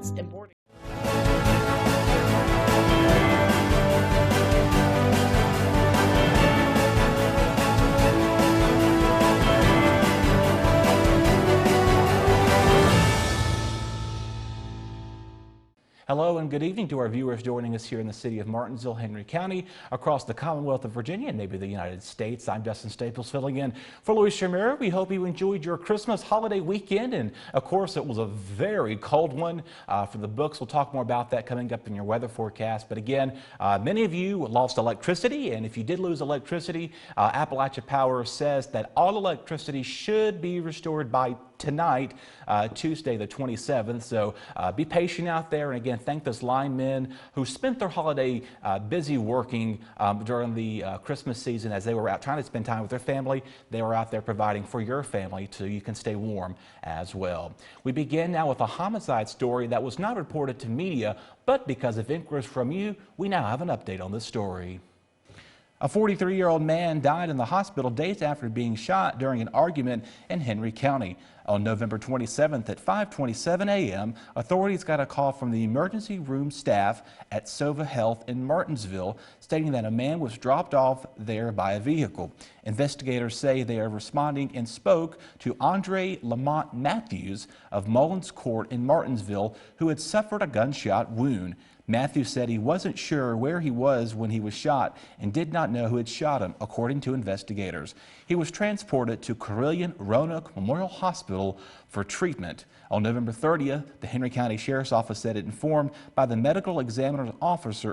parents in boarding. Hello and good evening to our viewers joining us here in the city of Martinsville, Henry County, across the Commonwealth of Virginia and maybe the United States. I'm Justin Staples filling in for Louis Shamir. We hope you enjoyed your Christmas holiday weekend, and of course it was a very cold one for the books. We'll talk more about that coming up in your weather forecast. But again, many of you lost electricity, and if you did lose electricity, Appalachia Power says that all electricity should be restored by tonight, Tuesday the 27th. So be patient out there, and again, thank those linemen who spent their holiday busy working during the Christmas season as they were out trying to spend time with their family. They were out there providing for your family so you can stay warm as well. We begin now with a homicide story that was not reported to media, but because of inquiries from you, we now have an update on this story. A 43-year-old man died in the hospital days after being shot during an argument in Henry County. On November 27th at 5:27 a.m., authorities got a call from the emergency room staff at Sova Health in Martinsville stating that a man was dropped off there by a vehicle. Investigators say they are responding and spoke to Andre Lamont Matthews of Mullins Court in Martinsville, who had suffered a gunshot wound. Matthews said he wasn't sure where he was when he was shot and did not know who had shot him, according to investigators. He was transported to Carilion Roanoke Memorial Hospital for treatment. On November 30th, the Henry County Sheriff's Office said it informed by the medical examiner's office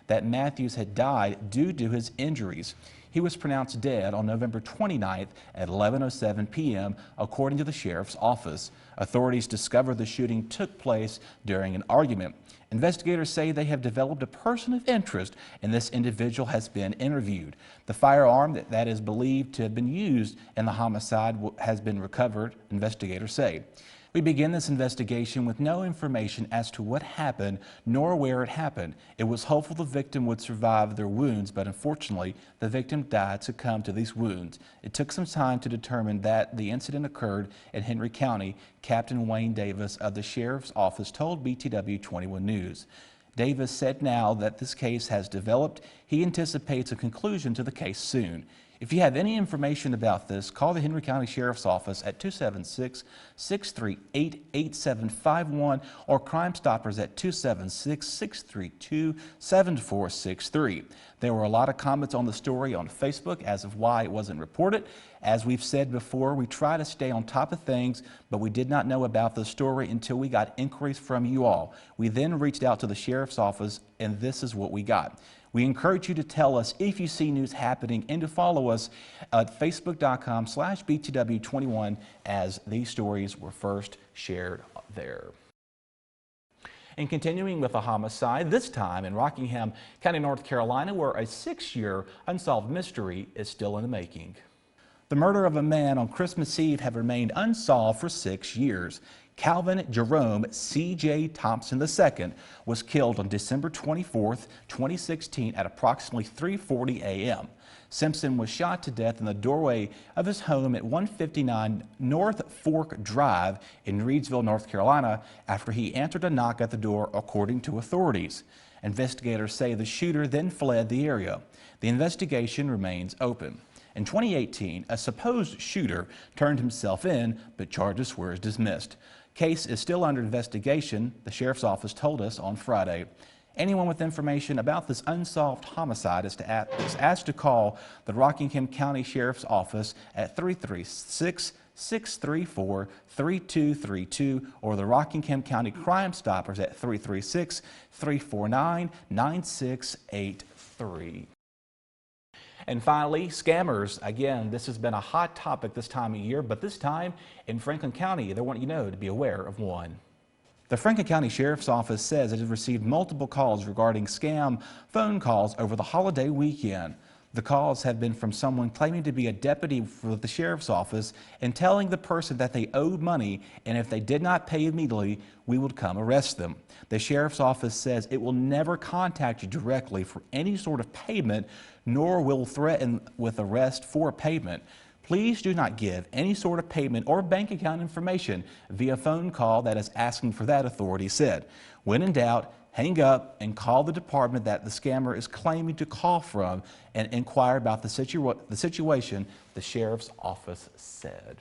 that Matthews had died due to his injuries. He was pronounced dead on November 29th at 11:07 p.m., according to the Sheriff's Office. Authorities discovered the shooting took place during an argument. Investigators say they have developed a person of interest, and this individual has been interviewed. The firearm that is believed to have been used in the homicide has been recovered, investigators say. We begin this investigation with no information as to what happened nor where it happened. It was hopeful the victim would survive their wounds, but unfortunately, the victim died succumbed to these wounds. It took some time to determine that the incident occurred in Henry County. Captain Wayne Davis of the Sheriff's Office told BTW21 News. Davis said now that this case has developed, he anticipates a conclusion to the case soon. If you have any information about this, call the Henry County Sheriff's Office at 276-638-8751 or Crime Stoppers at 276-632-7463. There were a lot of comments on the story on Facebook as of why it wasn't reported. As we've said before, we try to stay on top of things, but we did not know about the story until we got inquiries from you all. We then reached out to the Sheriff's Office, and this is what we got. We encourage you to tell us if you see news happening and to follow us at facebook.com/BTW21 as these stories were first shared there. And continuing with a homicide, this time in Rockingham County, North Carolina, where a 6-year unsolved mystery is still in the making. The murder of a man on Christmas Eve have remained unsolved for 6 years. Calvin Jerome C.J. Thompson II was killed on December 24, 2016 at approximately 3:40 a.m. Simpson was shot to death in the doorway of his home at 159 North Fork Drive in Reidsville, North Carolina, after he answered a knock at the door, according to authorities. Investigators say the shooter then fled the area. The investigation remains open. In 2018, a supposed shooter turned himself in, but charges were dismissed. Case is still under investigation, the Sheriff's Office told us on Friday. Anyone with information about this unsolved homicide is asked to call the Rockingham County Sheriff's Office at 336-634-3232 or the Rockingham County Crime Stoppers at 336-349-9683. And finally, scammers. Again, this has been a hot topic this time of year, but this time in Franklin County, they want you to know to be aware of one. The Franklin County Sheriff's Office says it has received multiple calls regarding scam phone calls over the holiday weekend. The calls have been from someone claiming to be a deputy for the Sheriff's Office and telling the person that they owed money, and if they did not pay immediately, we would come arrest them. The Sheriff's Office says it will never contact you directly for any sort of payment, nor will threaten with arrest for payment. Please do not give any sort of payment or bank account information via phone call that is asking for that, authorities said. When in doubt, hang up and call the department that the scammer is claiming to call from and inquire about the situation, the sheriff's office said.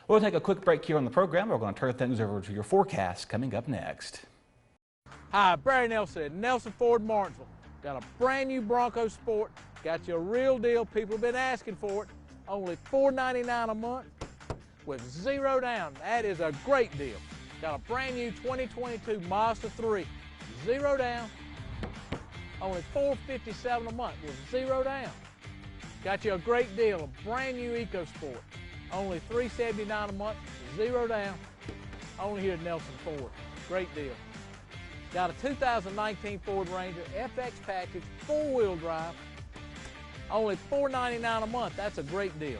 We'll take a quick break here on the program. We're going to turn things over to your forecast coming up next. Hi, Barry Nelson at Nelson Ford Martinsville. Got a brand new Bronco Sport. Got you a real deal. People have been asking for it. Only $4.99 a month with 0 down. That is a great deal. Got a brand new 2022 Mazda 3. 0 down. Only $457 a month with 0 down. Got you a great deal. A brand new EcoSport. Only $379 a month. 0 down. Only here at Nelson Ford. Great deal. Got a 2019 Ford Ranger FX package, 4-wheel drive, only $4.99 a month. That's a great deal.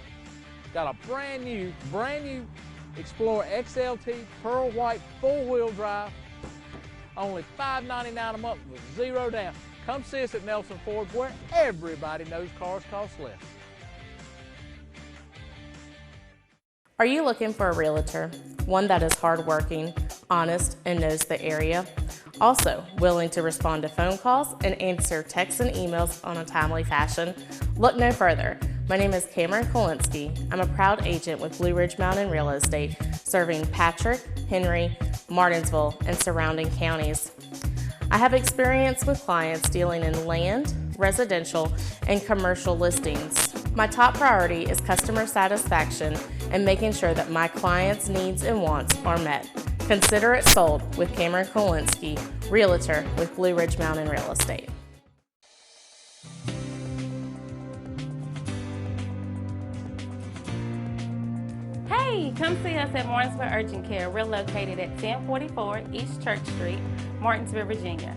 Got a brand new Explorer XLT Pearl White 4-wheel drive, only $5.99 a month with 0 down. Come see us at Nelson Ford, where everybody knows cars cost less. Are you looking for a realtor? One that is hardworking, honest, and knows the area? Also, willing to respond to phone calls and answer texts and emails on a timely fashion? Look no further. My name is Cameron Kolinsky. I'm a proud agent with Blue Ridge Mountain Real Estate, serving Patrick, Henry, Martinsville, and surrounding counties. I have experience with clients dealing in land, residential, and commercial listings. My top priority is customer satisfaction and making sure that my clients' needs and wants are met. Consider it sold with Cameron Kolinsky, Realtor with Blue Ridge Mountain Real Estate. Hey, come see us at Martinsville Urgent Care. We're located at 1044 East Church Street, Martinsville, Virginia.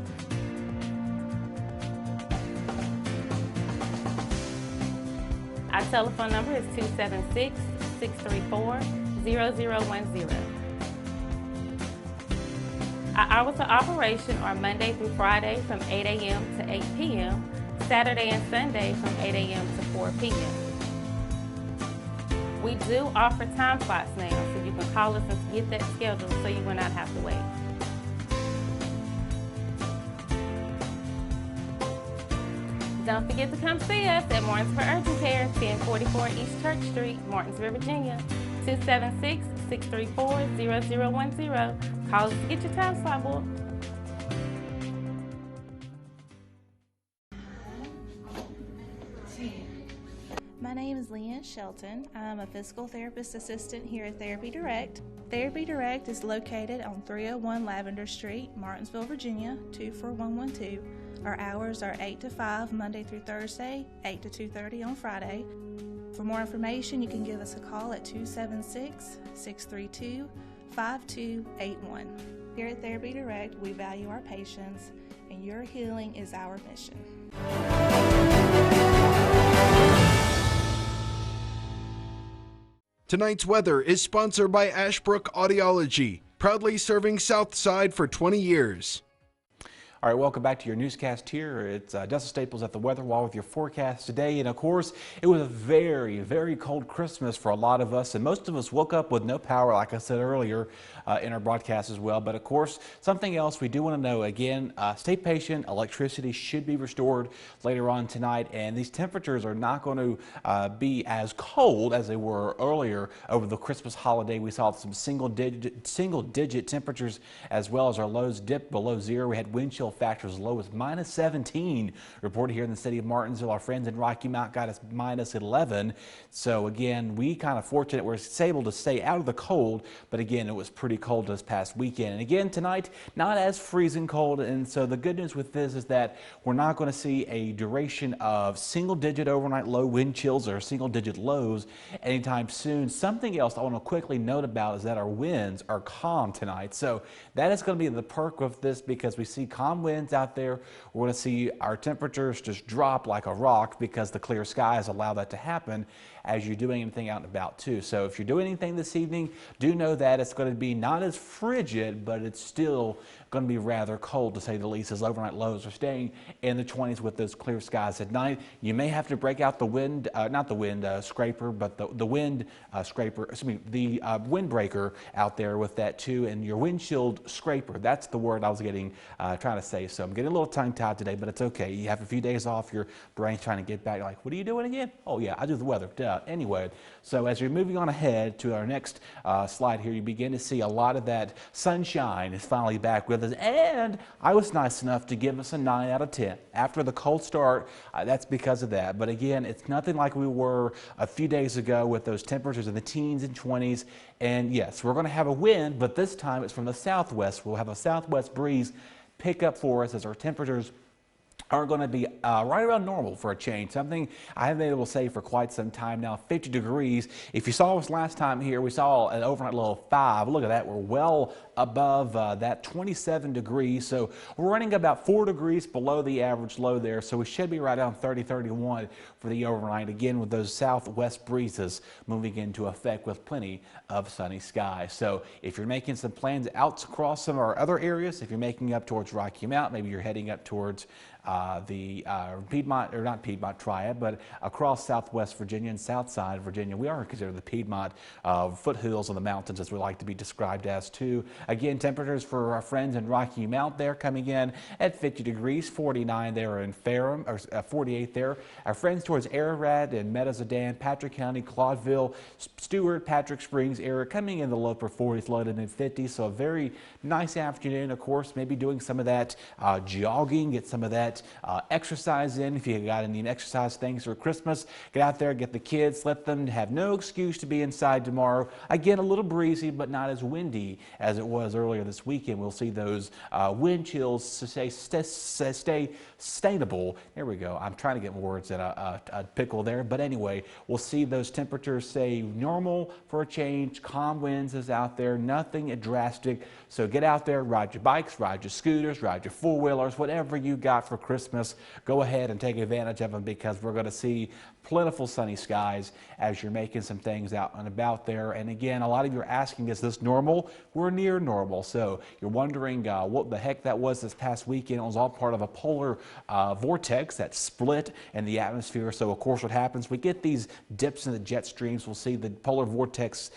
Our telephone number is 276-634-0010. Our hours of operation are Monday through Friday from 8 a.m. to 8 p.m., Saturday and Sunday from 8 a.m. to 4 p.m. We do offer time slots now, so you can call us and get that scheduled so you will not have to wait. Don't forget to come see us at Martinsville Urgent Care, 1044 East Church Street, Martinsville, Virginia, 276-634-0010. Call us to get your time slot booked. My name is Leanne Shelton. I'm a physical therapist assistant here at Therapy Direct. Therapy Direct is located on 301 Lavender Street, Martinsville, Virginia, 24112. Our hours are 8 to 5 Monday through Thursday, 8 to 2:30 on Friday. For more information, you can give us a call at 276-632-5281. Here at Therapy Direct, we value our patients, and your healing is our mission. Tonight's weather is sponsored by Ashbrook Audiology, proudly serving Southside for 20 years. All right, welcome back to your newscast here. It's Dustin Staples at the Weather Wall with your forecast today. And of course, it was a very, very cold Christmas for a lot of us. And most of us woke up with no power, like I said earlier in our broadcast as well. But of course, something else we do want to know, again, stay patient. Electricity should be restored later on tonight. And these temperatures are not going to be as cold as they were earlier over the Christmas holiday. We saw some single digit temperatures, as well as our lows dipped below zero. We had wind chill factors as low as -17 reported here in the city of Martinsville. Our friends in Rocky Mount got us -11. So again, we kind of fortunate we're able to stay out of the cold, but again, it was pretty cold this past weekend. And again, tonight, not as freezing cold. And so the good news with this is that we're not going to see a duration of single-digit overnight low wind chills or single-digit lows anytime soon. Something else I want to quickly note about is that our winds are calm tonight. So that is going to be the perk of this, because we see calm winds out there. We're going to see our temperatures just drop like a rock because the clear skies allow that to happen. as you're doing anything out and about too. So if you're doing anything this evening, do know that it's going to be not as frigid, but it's still going to be rather cold to say the least, as overnight lows are staying in the 20s with those clear skies at night. You may have to break out the wind, not the wind scraper, but the wind scraper, excuse me, the windbreaker out there with that too, and your windshield scraper. That's the word I was trying to say. So I'm getting a little tongue-tied today, but it's okay. You have a few days off, your brain's trying to get back. You're like, what are you doing again? Oh yeah, I do the weather. Duh. Anyway, so as you're moving on ahead to our next slide here, you begin to see a lot of that sunshine is finally back with us, and I was nice enough to give us a 9 out of 10 after the cold start. That's because of that. But again, it's nothing like we were a few days ago with those temperatures in the teens and 20s. And yes, we're going to have a wind, but this time it's from the southwest. We'll have a southwest breeze pick up for us as our temperatures are going to be right around normal for a change. Something I haven't been able to say for quite some time now, 50 degrees. If you saw us last time here, we saw an overnight low of 5. Look at that. We're well above that 27 degrees. So we're running about 4 degrees below the average low there. So we should be right around 30, 31 for the overnight. Again, with those southwest breezes moving into effect with plenty of sunny skies. So if you're making some plans out across some of our other areas, if you're making up towards Rocky Mount, maybe you're heading up towards the Piedmont, or not Piedmont Triad, but across southwest Virginia and south side of Virginia. We are considered the Piedmont foothills of the mountains, as we like to be described as too. Again, temperatures for our friends in Rocky Mount there coming in at 50 degrees, 49 there in Ferrum, or 48 there. Our friends towards Ararat and Metazodan, Patrick County, Claudeville, Stewart, Patrick Springs area coming in the lower 40s, low to mid 50s. So a very nice afternoon, of course, maybe doing some of that jogging, get some of that exercise in. If you got any exercise things for Christmas, get out there, get the kids, let them have no excuse to be inside tomorrow. Again, a little breezy, but not as windy as it was earlier this weekend. We'll see those wind chills stay sustainable. There we go. I'm trying to get words in a pickle there, but anyway, we'll see those temperatures stay normal for a change. Calm winds is out there, nothing drastic. So get out there, ride your bikes, ride your scooters, ride your four-wheelers, whatever you got for Christmas, go ahead and take advantage of them, because we're going to see plentiful sunny skies as you're making some things out and about there. And again, a lot of you are asking, is this normal? We're near normal. So you're wondering what the heck that was this past weekend. It was all part of a polar vortex that split in the atmosphere. So of course what happens, we get these dips in the jet streams. We'll see the polar vortex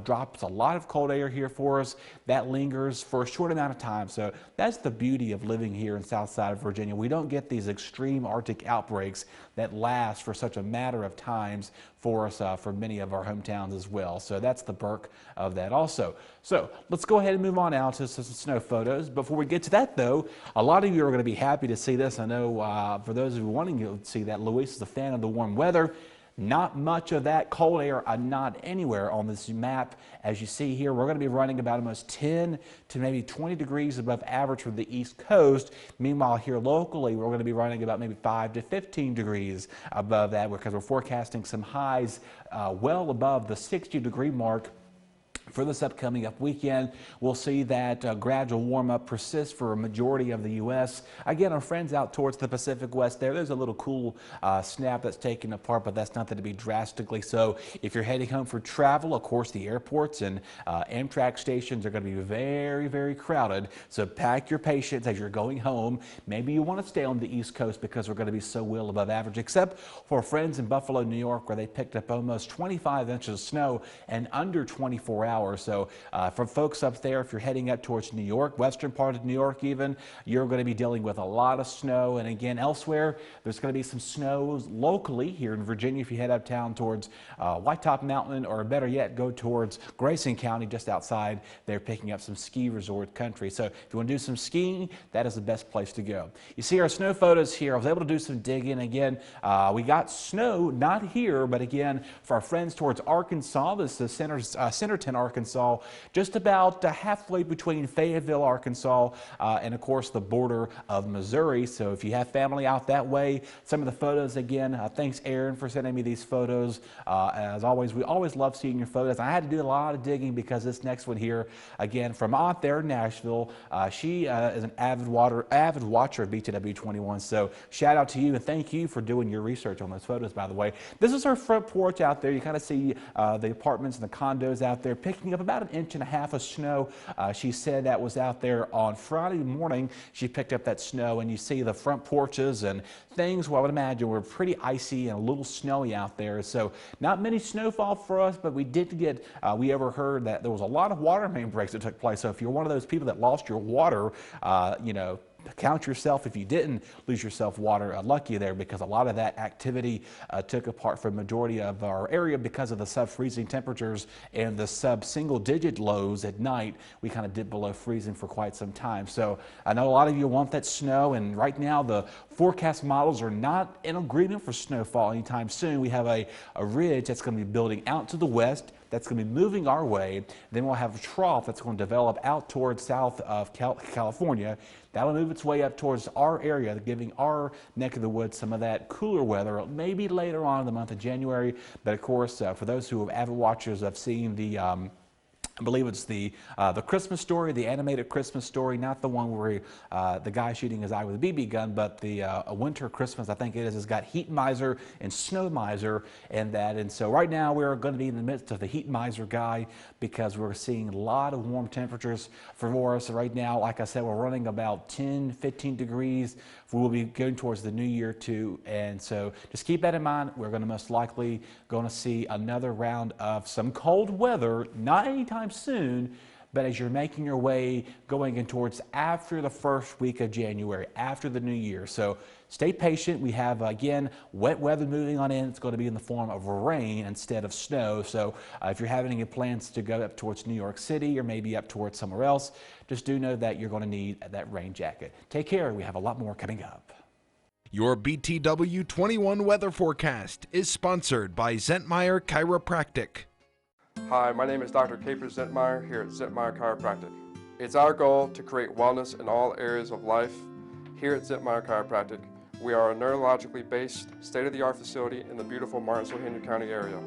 drops a lot of cold air here for us. That lingers for a short amount of time. So that's the beauty of living here in south side of Virginia. We don't get these extreme Arctic outbreaks that last for such a matter of times for us, for many of our hometowns as well. So that's the perk of that also. So let's go ahead and move on now to some snow photos. Before we get to that though, a lot of you are going to be happy to see this. I know for those of you wanting to see that, Luis is a fan of the warm weather. Not much of that cold air, not anywhere on this map. As you see here, we're going to be running about almost 10 to maybe 20 degrees above average for the East Coast. Meanwhile, here locally, we're going to be running about maybe 5 to 15 degrees above that, because we're forecasting some highs well above the 60-degree mark. For this upcoming weekend, we'll see that gradual warm-up persist for a majority of the U.S. Again, our friends out towards the Pacific West there's a little cool snap that's taken apart, but that's nothing to be drastically so. If you're heading home for travel, of course, the airports and Amtrak stations are going to be very, very crowded. So pack your patience as you're going home. Maybe you want to stay on the East Coast because we're going to be so well above average, except for friends in Buffalo, New York, where they picked up almost 25 inches of snow in under 24 hours. So for folks up there, if you're heading up towards New York, western part of New York even, you're going to be dealing with a lot of snow. And again, elsewhere, there's going to be some snow locally here in Virginia. If you head uptown towards White Top Mountain, or better yet, go towards Grayson County, just outside, they're picking up some ski resort country. So if you want to do some skiing, that is the best place to go. You see our snow photos here. I was able to do some digging. Again, we got snow, not here, but again, for our friends towards Arkansas, this is Centerton, Arkansas, just about halfway between Fayetteville, Arkansas, and of course the border of Missouri. So if you have family out that way, some of the photos again, thanks Aaron for sending me these photos. As always, we always love seeing your photos. I had to do a lot of digging because this next one here, again, from out there in Nashville, she is an avid watcher of BTW21. So shout out to you and thank you for doing your research on those photos, by the way. This is her front porch out there. You kind of see the apartments and the condos out there picking up about 1.5 inches of snow. She said that was out there on Friday morning. She picked up that snow, and you see the front porches and things, well, I would imagine were pretty icy and a little snowy out there. So not many snowfall for us, but we did get, we overheard that there was a lot of water main breaks that took place. So if you're one of those people that lost your water, you know, count yourself if you didn't lose yourself water lucky there, because a lot of that activity took apart for the majority of our area because of the sub-freezing temperatures and the sub-single digit lows at night. We kind of dipped below freezing for quite some time. So I know a lot of you want that snow, and right now the forecast models are not in agreement for snowfall anytime soon. We have a ridge that's going to be building out to the west. That's going to be moving our way. Then we'll have a trough that's going to develop out towards south of California. That'll move its way up towards our area, giving our neck of the woods some of that cooler weather, maybe later on in the month of January. But of course, for those who are avid watchers of seeing the I believe it's the Christmas Story, the animated Christmas Story, not the one where the guy shooting his eye with a BB gun, but the A Winter Christmas, I think it is. It's got Heat Miser and Snow Miser and that. And so right now we're going to be in the midst of the Heat Miser guy because we're seeing a lot of warm temperatures for us right now. Like I said, we're running about 10, 15 degrees. We will be going towards the new year too. And so just keep that in mind. We're going to most likely going to see another round of some cold weather, not anytime soon, but as you're making your way going in towards after the first week of January, after the new year. So stay patient. We have, again, wet weather moving on in. It's going to be in the form of rain instead of snow. So if you're having any plans to go up towards New York City or maybe up towards somewhere else, just do know that you're going to need that rain jacket. Take care. We have a lot more coming up. Your BTW21 weather forecast is sponsored by Zentmeyer Chiropractic. Hi, my name is Dr. Caper Zentmeyer here at Zentmeyer Chiropractic. It's our goal to create wellness in all areas of life. Here at Zentmeyer Chiropractic, we are a neurologically based, state-of-the-art facility in the beautiful Martinsville-Henry County area.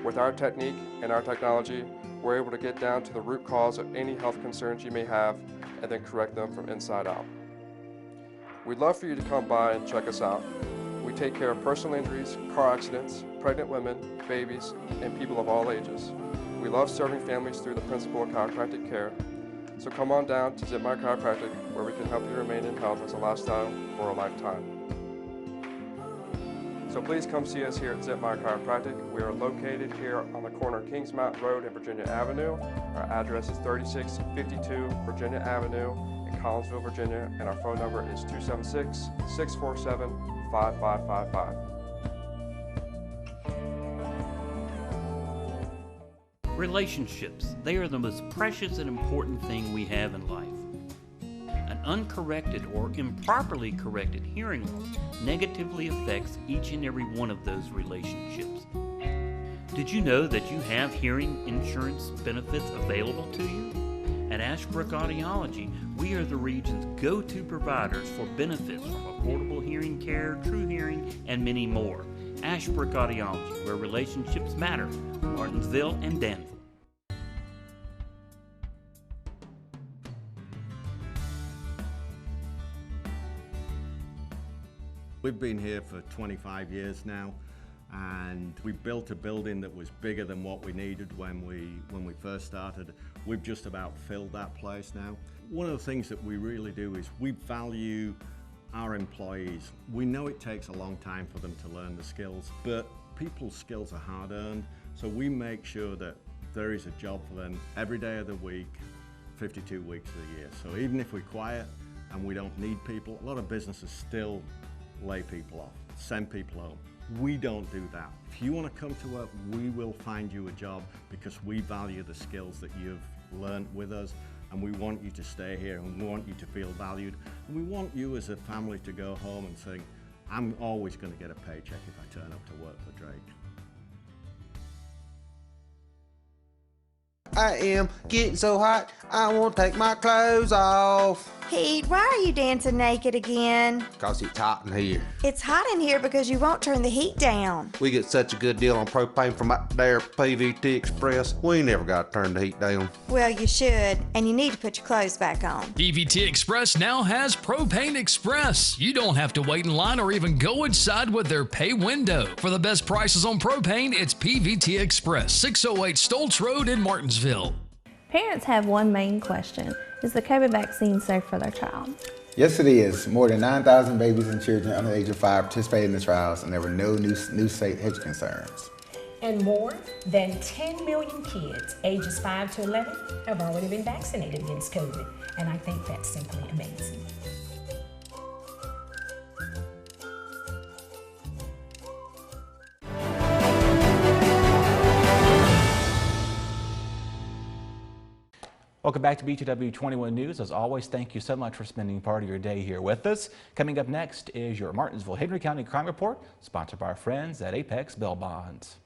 With our technique and our technology, we're able to get down to the root cause of any health concerns you may have and then correct them from inside out. We'd love for you to come by and check us out. We take care of personal injuries, car accidents, pregnant women, babies, and people of all ages. We love serving families through the principle of chiropractic care. So come on down to Zentmeyer Chiropractic, where we can help you remain in health as a lifestyle for a lifetime. So please come see us here at Zentmeyer Chiropractic. We are located here on the corner of Kings Mountain Road and Virginia Avenue. Our address is 3652 Virginia Avenue in Collinsville, Virginia, and our phone number is 276-647-5555. Relationships, they are the most precious and important thing we have in life. An uncorrected or improperly corrected hearing loss negatively affects each and every one of those relationships. Did you know that you have hearing insurance benefits available to you? At Ashbrook Audiology, we are the region's go-to providers for benefits from affordable hearing care, true hearing, and many more. Ashbrook Audiology, where relationships matter, Martinsville and Danville. We've been here for 25 years now, and we built a building that was bigger than what we needed when we first started. We've just about filled that place now. One of the things that we really do is we value our employees. We know it takes a long time for them to learn the skills, but people's skills are hard-earned, so we make sure that there is a job for them every day of the week, 52 weeks of the year. So even if we're quiet and we don't need people, a lot of businesses still lay people off, send people home. We don't do that. If you want to come to work, we will find you a job because we value the skills that you've learned with us, and we want you to stay here, and we want you to feel valued, and we want you as a family to go home and think, I'm always going to get a paycheck if I turn up to work for Drake. I am getting so hot, I won't take my clothes off. Pete, why are you dancing naked again? Cause it's hot in here. It's hot in here because you won't turn the heat down. We get such a good deal on propane from up there at PVT Express, we never got to turn the heat down. Well, you should, and you need to put your clothes back on. PVT Express now has Propane Express. You don't have to wait in line or even go inside with their pay window. For the best prices on propane, it's PVT Express, 608 Stoltz Road in Martinsville. Parents have one main question. Is the COVID vaccine safe for their child? Yes, it is. More than 9,000 babies and children under the age of 5 participated in the trials, and there were no new state health concerns. And more than 10 million kids ages 5 to 11 have already been vaccinated against COVID, and I think that's simply amazing. Welcome back to BTW21 News. As always, thank you so much for spending part of your day here with us. Coming up next is your Martinsville-Henry County Crime Report, sponsored by our friends at Apex Bail Bonds.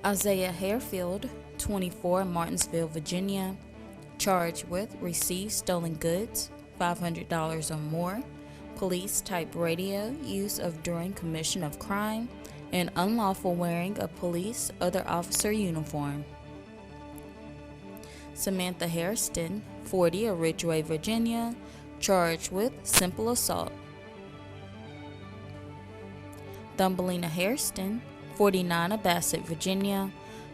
Isaiah Harefield, 24, Martinsville, Virginia, charged with receive stolen goods, $500 or more, police type radio, use of during commission of crime, and unlawful wearing of police other officer uniform. Samantha Hairston, 40, of Ridgeway, Virginia, charged with simple assault. Thumbelina Hairston, 49, of Bassett, Virginia,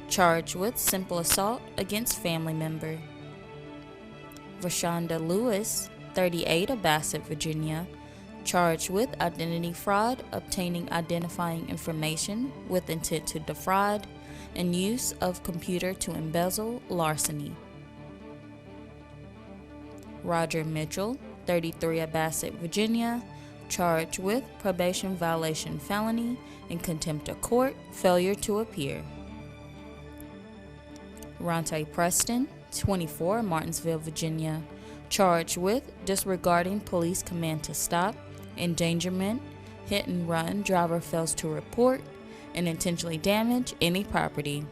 charged with simple assault against family member. Rashonda Lewis, 38, of Bassett, Virginia, charged with identity fraud, obtaining identifying information with intent to defraud, and use of computer to embezzle, larceny. Roger Mitchell, 33, of Bassett, Virginia, charged with probation violation felony and contempt of court, failure to appear. Ronte Preston, 24, Martinsville, Virginia, charged with disregarding police command to stop, endangerment, hit and run, driver fails to report, and intentionally damage any property.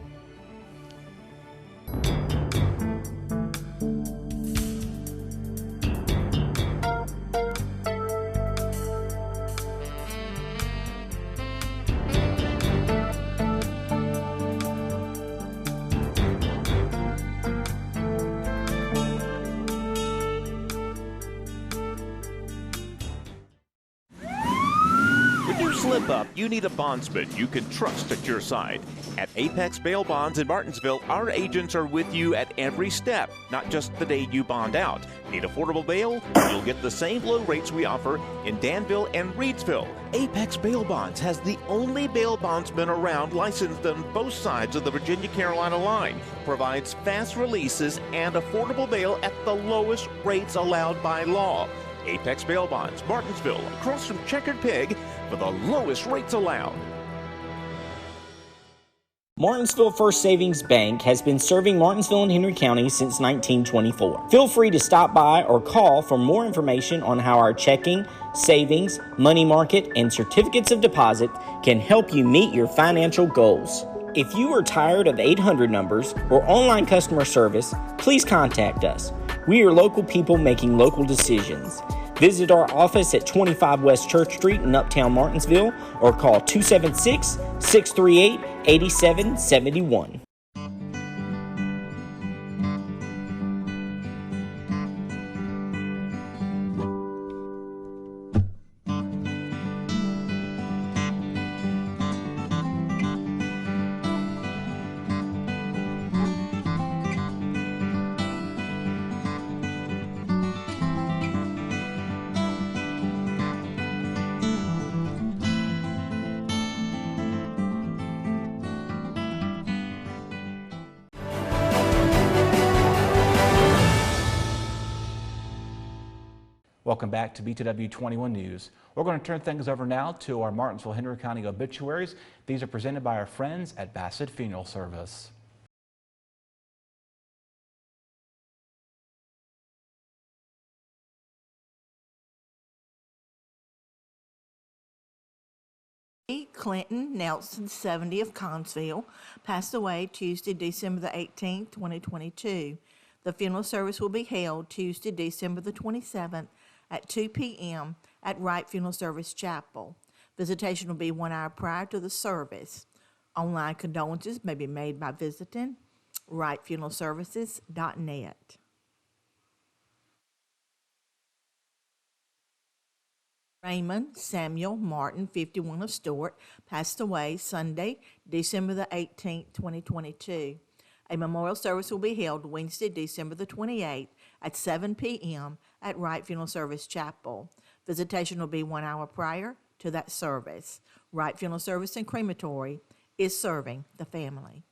Slip up, you need a bondsman you can trust at your side. At Apex Bail Bonds in Martinsville, our agents are with you at every step, not just the day you bond out. Need affordable bail? You'll get the same low rates we offer in Danville and Reedsville. Apex Bail Bonds has the only bail bondsman around licensed on both sides of the Virginia-Carolina line. Provides fast releases and affordable bail at the lowest rates allowed by law. Apex Bail Bonds, Martinsville, across from Checkered Pig, for the lowest rates allowed. Martinsville First Savings Bank has been serving Martinsville and Henry County since 1924. Feel free to stop by or call for more information on how our checking, savings, money market, and certificates of deposit can help you meet your financial goals. If you are tired of 800 numbers or online customer service, please contact us. We are local people making local decisions. Visit our office at 25 West Church Street in Uptown Martinsville or call 276-638-8771. Welcome back to BTW21 News. We're going to turn things over now to our Martinsville Henry County obituaries. These are presented by our friends at Bassett Funeral Service. Clinton Nelson, 70 of Connsville, passed away Tuesday, December the 18th, 2022. The funeral service will be held Tuesday, December the 27th at 2 p.m. at Wright Funeral Service Chapel. Visitation will be 1 hour prior to the service. Online condolences may be made by visiting wrightfuneralservices.net. Raymond Samuel Martin, 51 of Stewart, passed away Sunday, December the 18th, 2022. A memorial service will be held Wednesday, December the 28th at 7 p.m. at Wright Funeral Service Chapel. Visitation will be 1 hour prior to that service. Wright Funeral Service and Crematory is serving the family.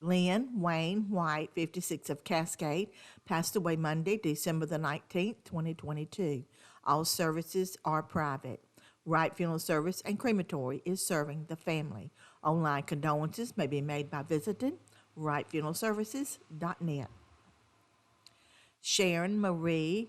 Lynn Wayne White, 56 of Cascade, passed away Monday, December the 19th, 2022. All services are private. Wright Funeral Service and Crematory is serving the family. Online condolences may be made by visiting wrightfuneralservices.net. Sharon Marie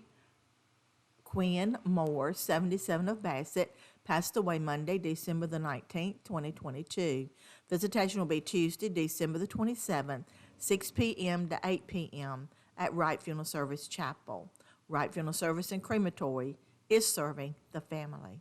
Quinn Moore, 77 of Bassett, passed away Monday, December the 19th, 2022. Visitation will be Tuesday, December the 27th, 6 p.m. to 8 p.m. at Wright Funeral Service Chapel. Wright Funeral Service and Crematory is serving the family.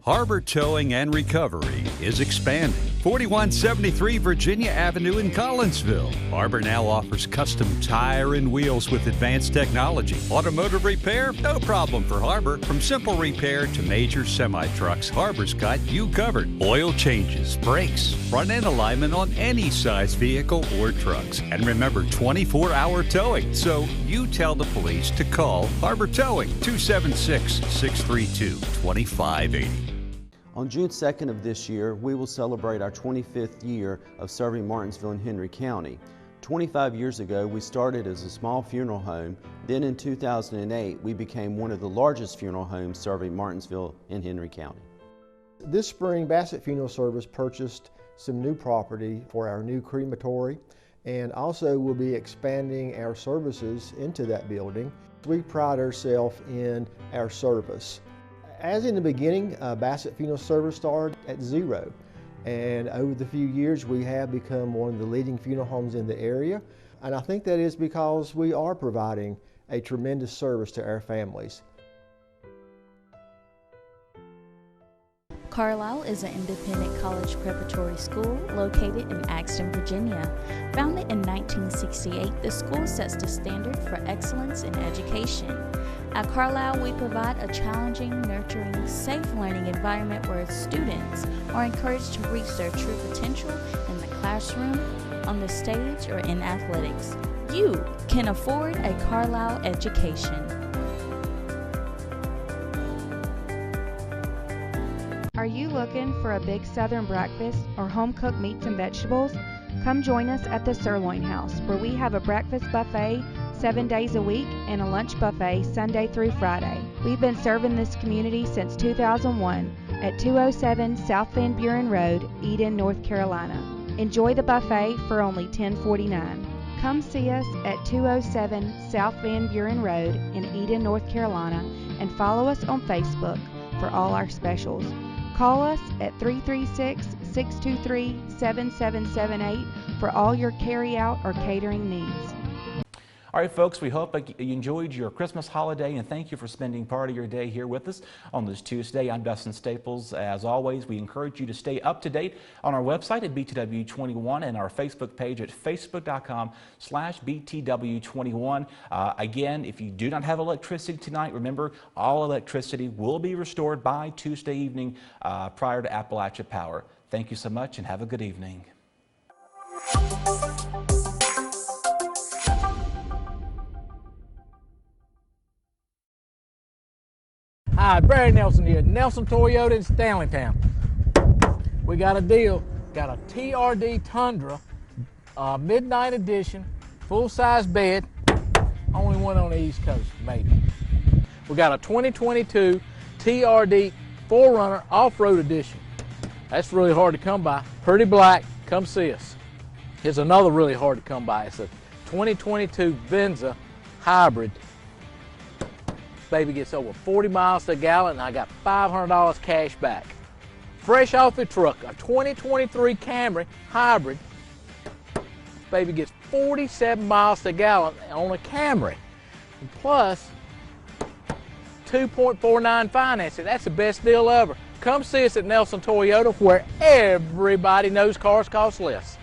Harbor Towing and Recovery is expanding. 4173 Virginia Avenue in Collinsville. Harbor now offers custom tire and wheels with advanced technology. Automotive repair? No problem for Harbor. From simple repair to major semi-trucks, Harbor's got you covered. Oil changes, brakes, front-end alignment on any size vehicle or trucks. And remember, 24-hour towing. So you tell the police to call Harbor Towing, 276-632-2580. On June 2nd of this year, we will celebrate our 25th year of serving Martinsville and Henry County. 25 years ago, we started as a small funeral home. Then in 2008, we became one of the largest funeral homes serving Martinsville and Henry County. This spring, Bassett Funeral Service purchased some new property for our new crematory, and also will be expanding our services into that building. We pride ourselves in our service. As in the beginning, Bassett Funeral Service started at zero, and over the few years we have become one of the leading funeral homes in the area, and I think that is because we are providing a tremendous service to our families. Carlisle is an independent college preparatory school located in Axton, Virginia. Founded in 1968, the school sets the standard for excellence in education. At Carlisle, we provide a challenging, nurturing, safe learning environment where students are encouraged to reach their true potential in the classroom, on the stage, or in athletics. You can afford a Carlisle education. Are you looking for a big Southern breakfast or home-cooked meats and vegetables? Come join us at the Sirloin House, where we have a breakfast buffet 7 days a week and a lunch buffet Sunday through Friday. We've been serving this community since 2001 at 207 South Van Buren Road, Eden, North Carolina. Enjoy the buffet for only $10.49. Come see us at 207 South Van Buren Road in Eden, North Carolina, and follow us on Facebook for all our specials. Call us at 336-623-7778 for all your carry-out or catering needs. All right, folks, we hope you enjoyed your Christmas holiday, and thank you for spending part of your day here with us on this Tuesday. I'm Dustin Staples. As always, we encourage you to stay up to date on our website at BTW21 and our Facebook page at facebook.com/BTW21. Again, if you do not have electricity tonight, remember all electricity will be restored by Tuesday evening prior to Appalachia Power. Thank you so much and have a good evening. Hi, Barry Nelson here, Nelson Toyota in Stanleytown. we got a deal. Got a TRD Tundra, Midnight Edition, full-size bed. Only one on the East Coast, maybe. We got a 2022 TRD 4Runner Off-Road Edition. That's really hard to come by. Pretty black, come see us. Here's another really hard to come by. It's a 2022 Venza Hybrid. Baby gets over 40 miles to a gallon, and I got $500 cash back. Fresh off the truck, a 2023 Camry Hybrid. Baby gets 47 miles to a gallon on a Camry. And plus, 2.49 financing. That's the best deal ever. Come see us at Nelson Toyota, where everybody knows cars cost less.